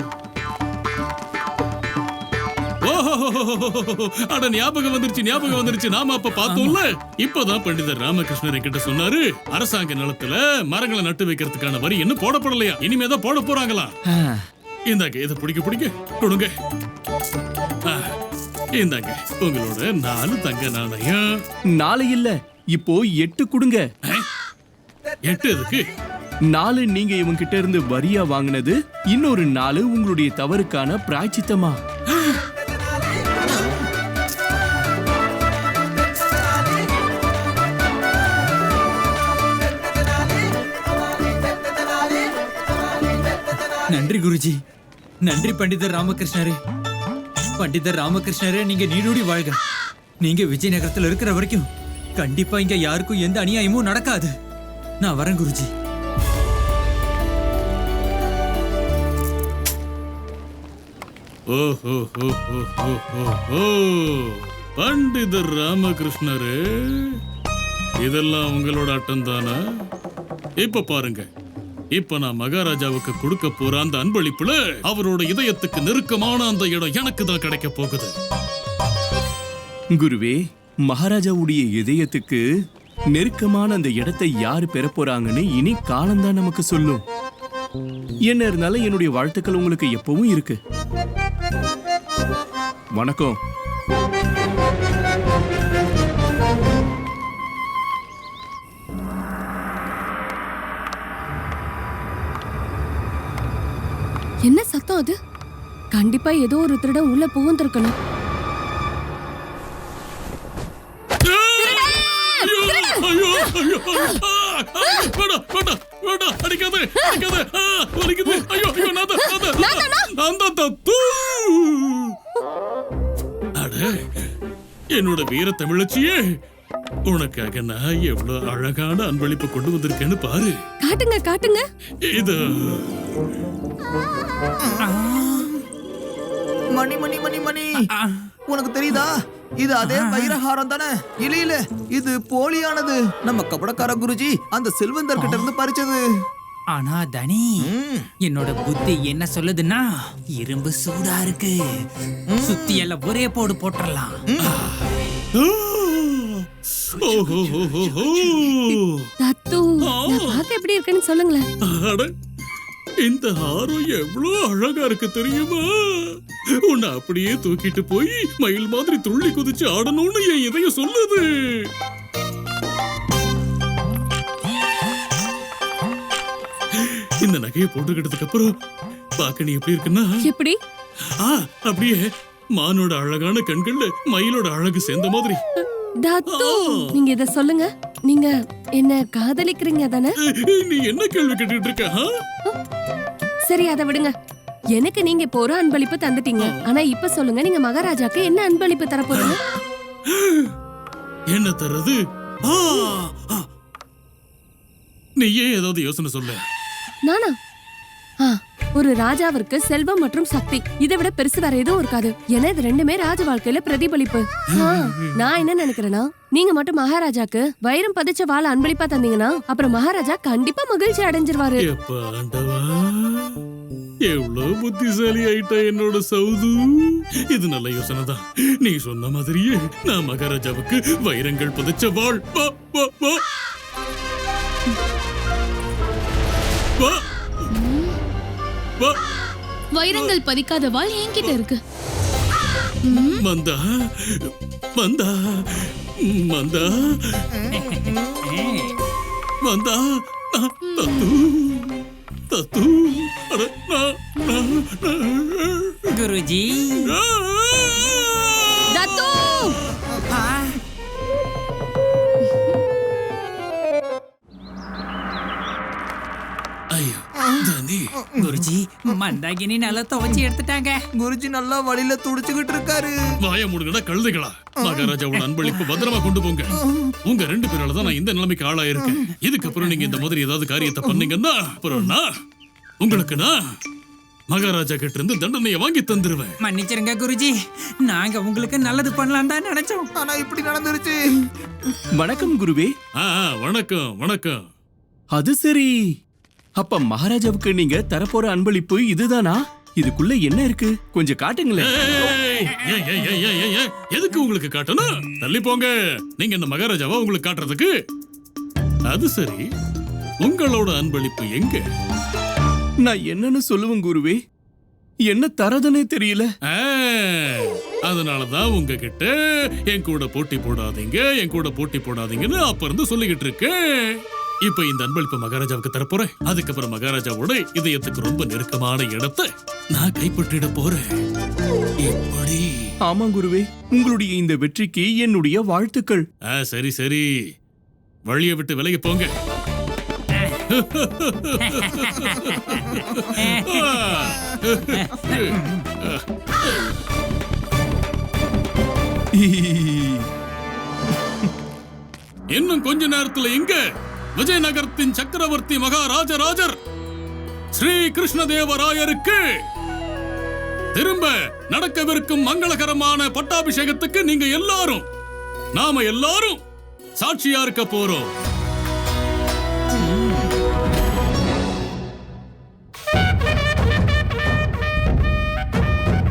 அட ஞாபகம் வந்துருச்சு. நாம அப்ப பார்த்தோம்ல. இப்பதான் பண்டிதர் ராமகிருஷ்ணர் கிட்ட சொன்னாரு, அரசாங்க நிலத்துல மரங்களை நட்டு வைக்கிறதுக்கான வரி என்ன போடப்படலையா, இனிமேதான் போட போறாங்களா. இந்தாங்க, இதை பிடிக்க கொடுங்க. இந்தாங்க உங்களோட 4 தங்க நாணயம். 4 இல்ல, இப்போ 8 கொடுங்க. 8 எதுக்கு? 4 நீங்க இவங்க கிட்ட இருந்து வரியா வாங்கினது, இன்னொரு 4 உங்களுடைய தவறுக்கான பிராய்ச்சித்தமா. நன்றி குருஜி. நன்றி பண்டிதர் ராமகிருஷ்ணரே. பண்டிதர் ராமகிருஷ்ணரே, நீங்க நீடூடி வாழ்க. நீங்க விஜயநகரத்துல இருக்கிற வரைக்கும் கண்டிப்பா இங்க யாருக்கும் எந்த அநியாயமும் நடக்காது. நான் வரேன் குருஜி. பண்டிதர் ராமகிருஷ்ணரே, இதெல்லாம் உங்களோட அட்டம் தானா? இப்ப பாருங்க, இப்ப நான் மகாராஜாவுக்கு கொடுக்க போற அந்த அன்பளிப்புல அவரோட இதயத்துக்கு நெருக்கமான அந்த இடம் எனக்கு தான் கிடைக்க போகுது. குருவே, மகாராஜாவுடைய இதயத்துக்கு நெருக்கமான அந்த இடத்தை யாரு பெற போறாங்கன்னு இனி காலம்தான் நமக்கு சொல்லும். என்ன இருந்தாலும் என்னுடைய வாழ்த்துக்கள் உங்களுக்கு எப்பவும் இருக்கு. வணக்கம். என்ன சத்தம் அது? கண்டிப்பா ஏதோ ஒரு திருடன் உள்ள புகுந்திருக்கணும். என்னோட வீர தமிழச்சியே, உனக்காக நான் எவ்வளவு அழகான அன்பளிப்பு கொண்டு வந்திருக்கேன்னு பாரு. காட்டுங்க காட்டுங்க. இது மணி மணி மணி மணி உனக்கு தெரியுதா இது அதே வைரஹாரம் தானே? இல்ல இல்ல, இது போலியானது. நம்ம கபடக்கார குருஜி அந்த செல்வந்தர் கிட்ட இருந்து பறிச்சது. ஆனா தனி, என்னோட புத்தி என்ன சொல்லுதுன்னா இரும்பு சூடா இருக்கு, சுத்தி எல்லாம் ஒரே போடு போட்டுறலாம். தத்து, நான் பார்க்க எப்படி இருக்குன்னு சொல்லுங்களேன். அட, இந்த ஹாரம் எவ்வளவு அழகா இருக்கு தெரியுமா? உன்னை அப்படியே தூக்கிட்டு போய் மயில் மாதிரி துள்ளி குதிச்சு ஆடணும்னு என் இதயம் சொல்லுது. இந்த நகையை போட்டுக்கிட்டதுக்கு அப்புறம் பாக்க நீ எப்படி இருக்குன்னா, எப்படி? அப்படியே மானோட அழகான கண்கள்ல மயிலோட அழகு சேர்ந்த மாதிரி. தத்து, நீங்க இத சொல்லுங்க, நீங்க என்ன காதலிக்கிறீங்க தானே? நீ என்ன கேள்வி கேட்டுட்டு இருக்க? சரி, அதை விடுங்க. எனக்கு நீங்க இப்போ ஒரு அன்பளிப்பு தந்துட்டீங்க. ஆனா இப்ப சொல்லுங்க, நீங்க மகாராஜாக்கு என்ன அன்பளிப்பு தர போறீங்க? என்ன தர்றது? நீ ஏன் ஏதாவது யோசனை சொல்ல? நானா? ஒரு ராஜாவிற்கு செல்வம் மற்றும் சக்தி, இதை விட பெருசு வேற எதுவும் இருக்காது. ஏன்னா இது ரெண்டுமே ராஜ வாழ்க்கையில பிரதிபலிப்பு. நான் என்ன நினைக்கிறேன்னா, நீங்க மட்டும் மகாராஜாக்கு வைரம் பதிச்ச வாழ அன்பளிப்பா தந்தீங்கன்னா அப்புறம் மகாராஜா கண்டிப்பா மகிழ்ச்சி அடைஞ்சிருவாரு. எவ்வளவு புத்திசாலி ஆயிட்டா என்னோட சௌது. இது நல்ல யோசனை தான். நீ சொன்ன மாதிரியே நான் மகாராஜாவுக்கு வைரங்கள் பதிச்ச வாழ் வைரங்கள் பதிக்காத வாள் என்கிட்ட இருக்கு. மந்தா மந்தா மந்தா மந்தா தத்து தத்து குருஜி. தத்து, ஐயோ தனி. குருஜி, மந்தாகினி நல்லா துவைச்சு எடுத்துட்டாங்க. குருஜி நல்லா வழியில துடிச்சுக்கிட்டு இருக்காரு. வாய மூடுங்கடா கழுதைகளா. மகாராஜாவோட அன்பளிப்பு பத்திரமா கொண்டு போங்க. உங்க 2 பேரால தான் நான் இந்த நிலைமைக்கு ஆளாயிருக்கேன். இதுக்கப்புறம் நீங்க இந்த மாதிரி ஏதாவது காரியத்தை பண்ணீங்கன்னா அப்புறம் உங்களுக்கு மகாராஜா கிட்ட இருந்து தண்டனையை வாங்கி தந்துருவேன். மன்னிச்சிருங்க குருஜி, நாங்க உங்களுக்கு நல்லது பண்ணலாம் தான் நினைச்சோம். ஆனா இப்படி நடந்துருச்சு. வணக்கம் குருவே. வணக்கம் வணக்கம். அது சரி, அப்ப மகாராஜாவுக்கு நீங்க தரப்போற அன்பளிப்பு இதுதானா? இதுக்குள்ள என்ன இருக்கு, கொஞ்சம் காட்டுங்களேன். எதுக்கு உங்களுக்கு காட்டணும்? தள்ளி போங்க. நீங்க இந்த மகாராஜாவா உங்களுக்கு காட்டுறதுக்கு? அது சரி, உங்களோட அன்பளிப்பு எங்க? நான் என்னன்னு சொல்லுவேன் குருவே, என்ன தரதுனே தெரியல. அதனாலதான் உங்ககிட்ட என் கூட போட்டி போடாதீங்க, என் கூட போட்டி போடாதீங்கன்னு அப்ப இருந்து சொல்லிக்கிட்டு இருக்கேன். இப்ப இந்த அன்பளிப்பு மகாராஜாவுக்கு தரப்போறேன். அதுக்கப்புறம் மகாராஜாவோட இதயத்துக்கு ரொம்ப நெருக்கமான இடத்தை நான் கைப்பற்றிட போறேன். எப்படி? ஆமா குருவே, உங்களுடைய இந்த வெற்றிக்கு என்னுடைய வாழ்த்துக்கள். சரி சரி, வழியை விட்டு விலகி போங்க. இன்னும் கொஞ்ச நேரத்துல இங்க விஜயநகரத்தின் சக்கரவர்த்தி மகாராஜராஜர் ஸ்ரீ கிருஷ்ணதேவராயருக்கு திரும்ப நடக்கவிருக்கும் மங்களகரமான பட்டாபிஷேகத்துக்கு நீங்க எல்லாரும், நாம எல்லாரும் சாட்சியா இருக்க போறோம்.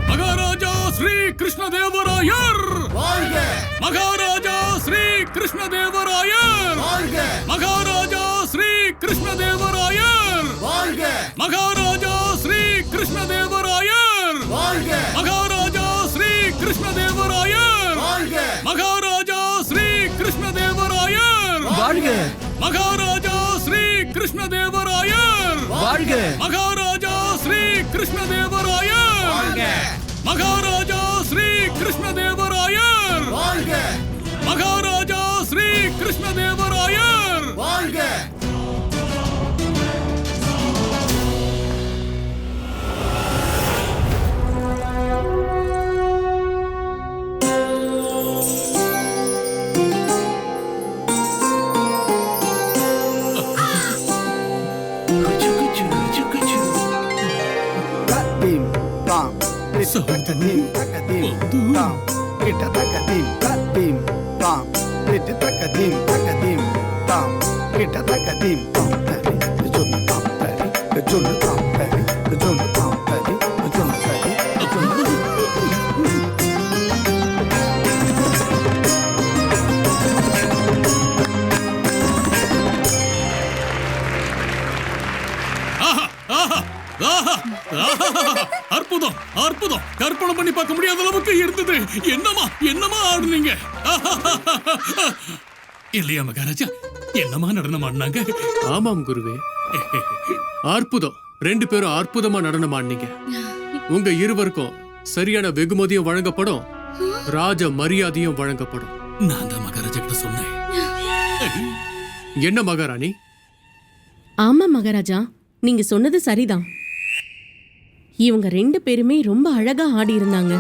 மகாராஜா ஸ்ரீ கிருஷ்ணதேவராயர் வாழ்க! மகாராஜா ஸ்ரீ கிருஷ்ணதேவராயர் வாழ்க! மகாராஜா ஸ்ரீ கிருஷ்ணதேவராயர் வாழ்க! மகாராஜா ஸ்ரீ கிருஷ்ணதேவராயர் வாழ்க! மகாராஜா ஸ்ரீ கிருஷ்ணதேவராயர் வாழ்க! மகாராஜா ஸ்ரீ கிருஷ்ணதேவராயர் வாழ்க! மகாராஜா ஸ்ரீ கிருஷ்ணதேவராயர் வாழ்க! மகாராஜா ஸ்ரீ கிருஷ்ணதேவராயர் வாழ்க! மகாராஜா ஸ்ரீ கிருஷ்ணதேவராயர் வாழ்க! மகாராஜா ஸ்ரீ கிருஷ்ணதேவராயர் வாழ்க! அற்புதம் அற்புதம், கற்பனை பண்ணி பார்க்க முடியாத அளவுக்கு இருந்தது. என்னமா ஆடுனீங்க இல்லையா மகாராஜா? என்னமா நடனம் ஆடினாங்க? ஆமாம் குருவே, அற்புதம். 2 பேரும் அற்புதமா நடனம் ஆடினீங்க. உங்க இருவருக்கும் சரியான வெகுமதியும் வழங்கப்படும், ராஜ மரியாதையும் வழங்கப்படும். நான் தான் மகாராஜா கிட்ட சொன்னேன். என்ன மகாராணி? ஆமா மகாராஜா, நீங்க சொன்னது சரிதான். இவங்க 2 பேருமே ரொம்ப அழகா ஆடி இருந்தாங்க.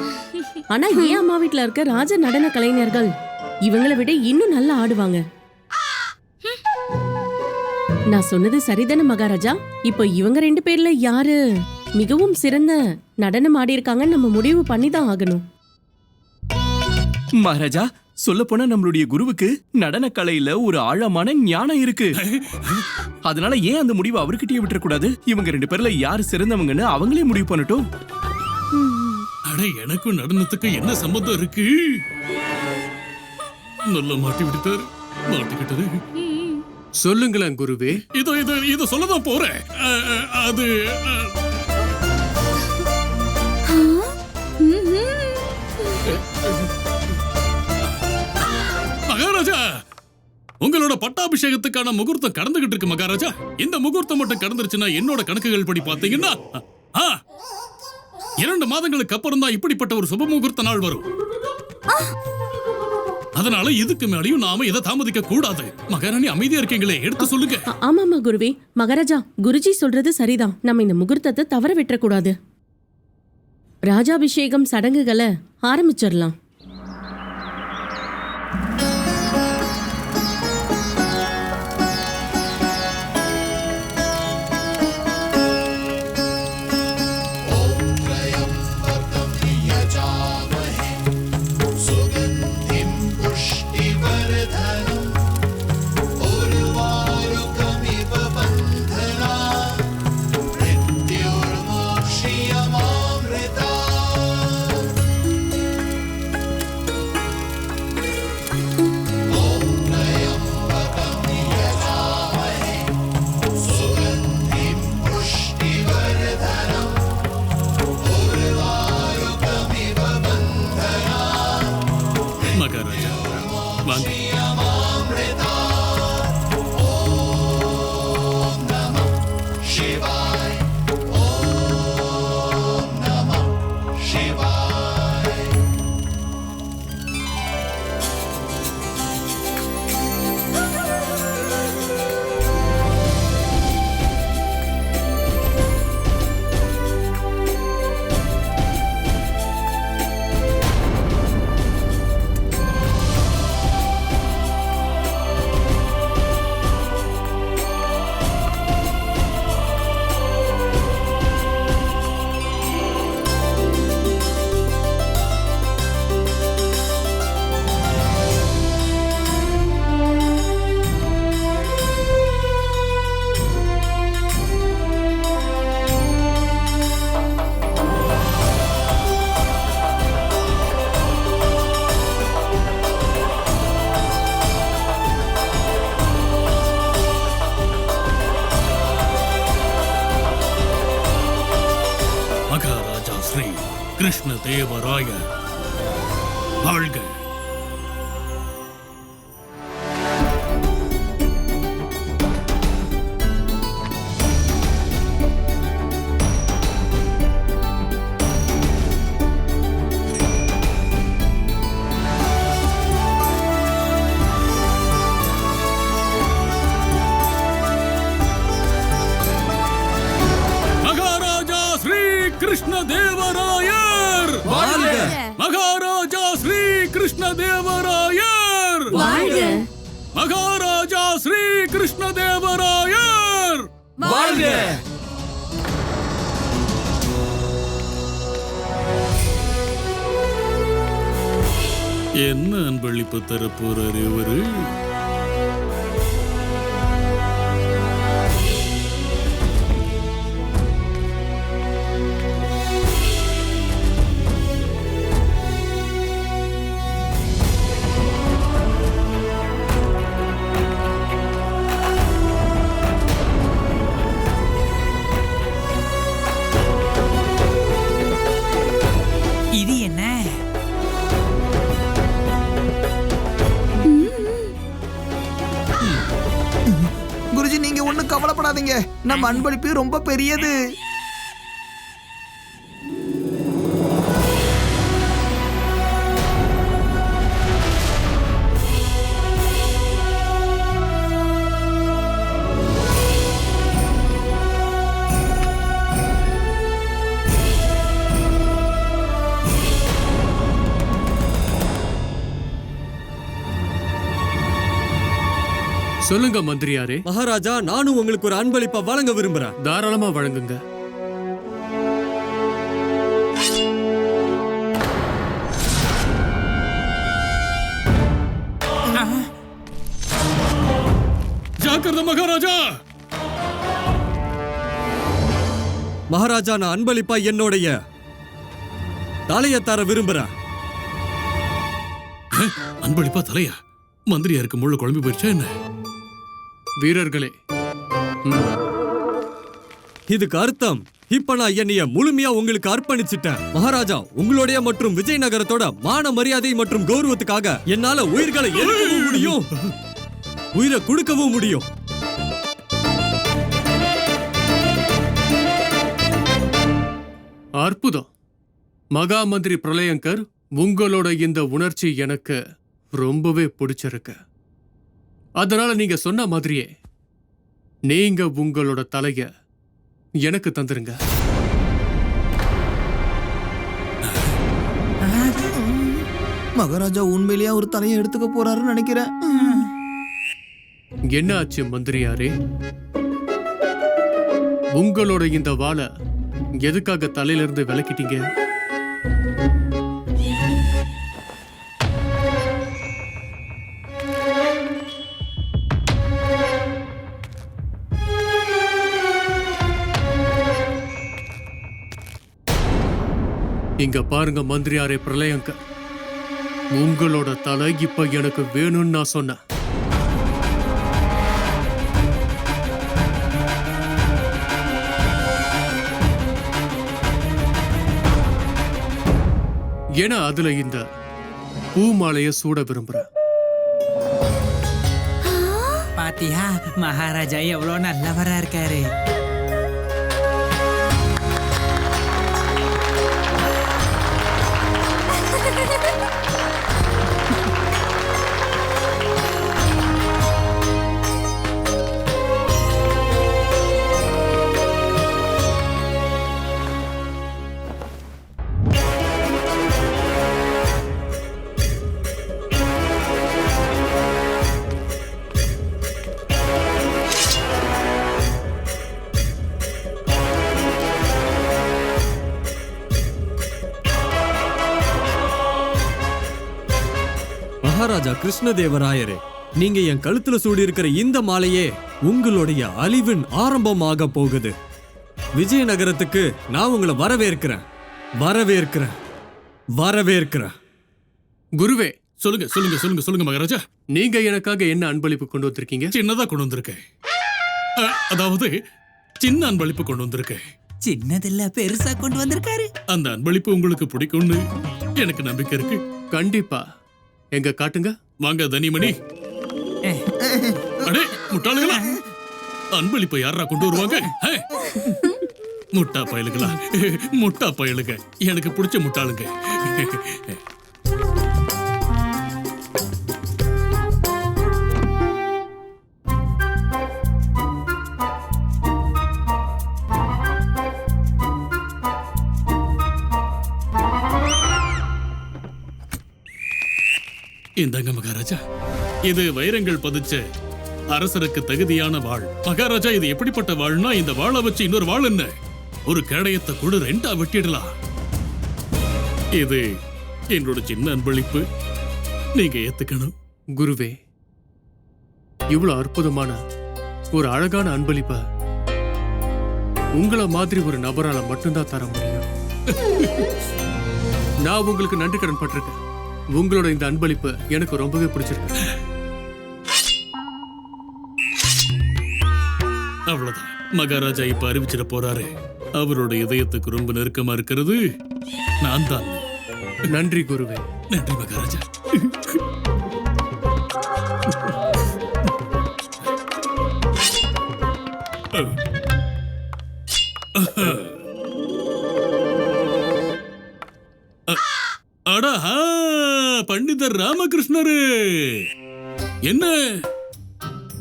ஆனா ஏன் அம்மா வீட்ல இருக்க ராஜ நடன கலைஞர்கள் இவங்களை விட இன்னும் நல்லா ஆடுவாங்க. நான் சொன்னது சரிதானே மகாராஜா? இப்போ இவங்க 2 பேர்ல யாரு மிகவும் சிறந்த நடனம் ஆடி இருக்காங்கன்னு நம்ம முடிவு பண்ணிதான் ஆகணும். மகாராஜா, சொல்ல போனா நம்மளுடைய குருவுக்கு நடன கலையில ஒரு ஆழமான ஞானம் இருக்கு. அதனால ஏன் அந்த முடிவை அவர்கிட்டயே விட்டுறக்கூடாது? இவங்க 2 பேர்ல யாரு சிறந்தவங்கன்னு அவங்களே முடிவு பண்ணட்டும். அட, எனக்கும் நடனத்துக்கு என்ன சம்பந்தம் இருக்கு? நல்லா மாட்டி விட்டாரு, மாட்டிக்கிட்டது. சொல்லுங்களேன் குருவே. இத சொல்லதான் போறேன். அது மகாராஜா, உங்களோட பட்டாபிஷேகத்துக்கான முகூர்த்தம் கடந்துகிட்டு இருக்கு மகாராஜா. இந்த முகூர்த்தம் மட்டும் கடந்துருச்சுன்னா என்னோட கணக்குகள் படி பாத்தீங்கன்னா 2 மாதங்களுக்கு அப்புறம் தான் இப்படிப்பட்ட ஒரு சுப முகூர்த்த நாள் வரும். அதனால இதுக்கு மேலையும் நாம இதை தாமதிக்க கூடாது. மகாராணி அமைதியா இருக்கீங்களே, எடுத்து சொல்லுங்க. ஆமாமா குருவே. மகாராஜா, குருஜி சொல்றது சரிதான். நம்ம இந்த முகூர்த்தத்தை தவற விட்டுறக்கூடாது. ராஜாபிஷேகம் சடங்குகளை ஆரம்பிச்சிடலாம். மகாராஜா வாங்க. மகாராஜா ஸ்ரீ கிருஷ்ண தேவராயர் வாழ்க. கிருஷ்ண தேவராயர் வாழ்க! மகாராஜா ஸ்ரீ கிருஷ்ண தேவராயர் வாழ்க! மகாராஜா ஸ்ரீ கிருஷ்ண தேவராயர் வாழ்க! என்ன அன்பளிப்பு தரப்போறாரு இவரு? இது என்ன? குருஜி, நீங்க ஒண்ணும் கவலைப்படாதீங்க. நம்ம அன்பளிப்பு ரொம்ப பெரியது. சொல்லுங்க மந்திரியாரே. மகாராஜா, நானும் உங்களுக்கு ஒரு அன்பளிப்பை வழங்க விரும்புறேன். தாராளமா வழங்குங்க. ஜாக்கிரதை மகாராஜா! மகாராஜா, நான் அன்பளிப்பா என்னுடைய தலையை தர விரும்புறேன். அன்பளிப்பா தலையா? மந்திரியாருக்கு முள்ள குழம்பு போயிடுச்சா என்ன? வீரர்களே, இதுக்கு அர்த்தம் இப்ப நான் என்னைய முழுமையா உங்களுக்கு அர்ப்பணிச்சிட்டேன். மகாராஜா, உங்களுடைய மற்றும் விஜயநகரத்தோட மான மரியாதை மற்றும் கௌரவத்துக்காக என்னால உயிர்களை எடுக்கவும் முடியும், உயிரை கொடுக்கவும் முடியும். அற்புதம். மகா மந்திரி பிரளயங்கர், உங்களோட இந்த உணர்ச்சி எனக்கு ரொம்பவே பிடிச்சிருக்கு. அதனால நீங்க சொன்ன மாதிரியே நீங்க உங்களோட தலைய எனக்கு தந்துருங்க. மகாராஜா உண்மையிலேயே ஒரு தலையை எடுத்துக்க போறாருன்னு நினைக்கிறேன். என்ன ஆச்சு மந்திரியாரே? உங்களோட இந்த வாளை எதுக்காக தலையில இருந்து விலக்கிட்டீங்க? இங்க பாருங்க மந்திரியாரே பிரளயங்கர், உங்களோட தலை இப்ப எனக்கு வேணும்னு நான் சொன்னேன். ஏன்னா அதுல இந்த பூமாலைய சூட விரும்புறேன். பாத்தியா, மகாராஜா எவ்வளவு நல்லவரா இருக்காரு. மகாராஜா கிருஷ்ணதேவராயரே, நீங்க என் கழுத்துல சூடி இருக்கிற இந்த மாலையே உங்களுடைய அழிவின் ஆரம்பமாக போகுது. விஜயநகரத்துக்கு நான் உங்களை வரவேற்கிறேன், வரவேற்கிறேன், வரவேற்கிறேன். குருவே, சொல்லுங்க சொல்லுங்க சொல்லுங்க சொல்லுங்க மகாராஜா. நீங்க எனக்காக என்ன அன்பளிப்பு கொண்டு வந்திருக்கீங்க? சின்னதா கொண்டு வந்திருக்கேன். அதாவது சின்ன அன்பளிப்பு கொண்டு வந்திருக்கேன். சின்னதில்ல, பெருசா கொண்டு வந்திருக்காரு. அந்த அன்பளிப்பு உங்களுக்கு பிடிக்கும்னு எனக்கு நம்பிக்கை இருக்கு. கண்டிப்பா. எங்க காட்டுங்க. வாங்க தனிமணி. அடே முட்டாளுங்களா, அன்பளிப்பை யாரா கொண்டு வருவாங்க? முட்டா பயலுங்களா, முட்டா பயலுங்க, எனக்கு பிடிச்ச முட்டாளுங்க. இந்தாங்க மகாராஜா, இது வைரங்கள் பதிச்ச அரசருக்கு தகுதியான வாழ். மகாராஜா, இது எப்படிப்பட்ட வாழ்னா, இந்த வாழை வச்சு இன்னொரு வாழ் என்ன, ஒரு கேடயத்தை கூட ரெண்டா வெட்டிடலாம். இது என்னோட சின்ன அன்பளிப்பு. நீங்க ஏத்துக்கணும். குருவே, இவ்வளவு அற்புதமான ஒரு அழகான அன்பளிப்ப உங்கள மாதிரி ஒரு நபரால மட்டும்தான் தர முடியும். நான் உங்களுக்கு நன்றி கடன் பட்டிருக்கேன். உங்களோட இந்த அன்பளிப்பு எனக்கு ரொம்பவே பிடிச்சிருக்கு. அவ்வளவுதான். மகாராஜா இப்ப அறிவிச்சிட போறாரு. அவரோட இதயத்துக்கு ரொம்ப நெருக்கமா இருக்கிறது நான் தான். நன்றி குருவே. நன்றி மகாராஜா. அடஹா, பண்டிதர் ராமகிருஷ்ணரு, என்ன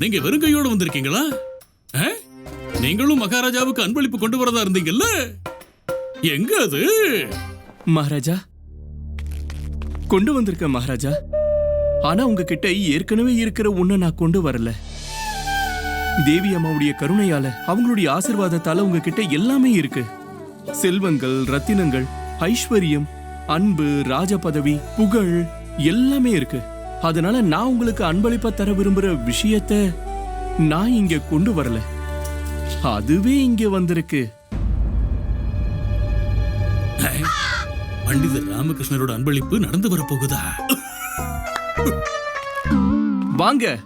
நீங்க வெறுங்கையோட வந்திருக்கீங்களா? நீங்களும் மகாராஜாவுக்கு அன்பளிப்பு கொண்டு வரதா இருந்தீங்கல்ல, எங்க அது? மகாராஜா, கொண்டு வந்திருக்க மகாராஜா. ஆனா உங்ககிட்ட ஏற்கனவே இருக்கிற ஒண்ண நான் கொண்டு வரல. தேவி அம்மாவுடைய கருணையால, அவங்களுடைய ஆசீர்வாதத்தால உங்ககிட்ட எல்லாமே இருக்கு. செல்வங்கள், ரத்தினங்கள், ஐஸ்வர்யம், அன்பு, ராஜ பதவி, புகழ் எல்லாமே இருக்கு. அதனால நான் உங்களுக்கு அன்பளிப்பா தர விரும்புற விஷயத்த நான் இங்க கொண்டு வரல, அதுவே இங்க வந்திருக்கு. பண்டிதர் ராமகிருஷ்ணரோட அன்பளிப்பு நடந்து வரப்போகுதா? வாங்க.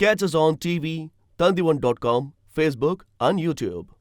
Catch us on TV, Tandivan.com, Facebook and YouTube.